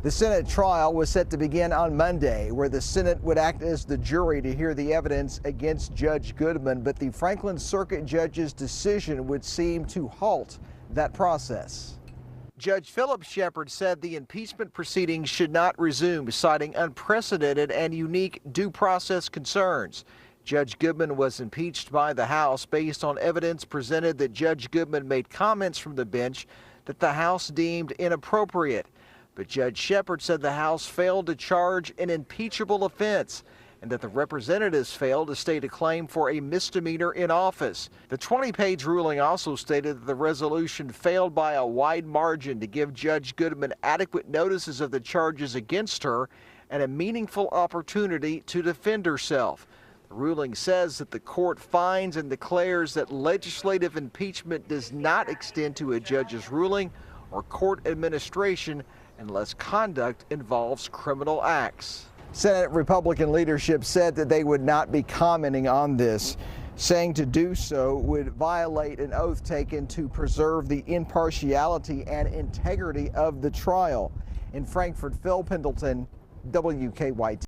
The Senate trial was set to begin on Monday, where the Senate would act as the jury to hear the evidence against Judge Goodman, but the Franklin Circuit judge's decision would seem to halt that process. Judge Philip Shepard said the impeachment proceedings should not resume, citing unprecedented and unique due process concerns. Judge Goodman was impeached by the House based on evidence presented that Judge Goodman made comments from the bench that the House deemed inappropriate. But Judge Shepard said the House failed to charge an impeachable offense and that the representatives failed to state a claim for a misdemeanor in office. The 20-page ruling also stated that the resolution failed by a wide margin to give Judge Goodman adequate notices of the charges against her and a meaningful opportunity to defend herself. The ruling says that the court finds and declares that legislative impeachment does not extend to a judge's ruling or court administration unless conduct involves criminal acts. Senate Republican leadership said that they would not be commenting on this, saying to do so would violate an oath taken to preserve the impartiality and integrity of the trial. In Frankfort, Phil Pendleton, WKYT.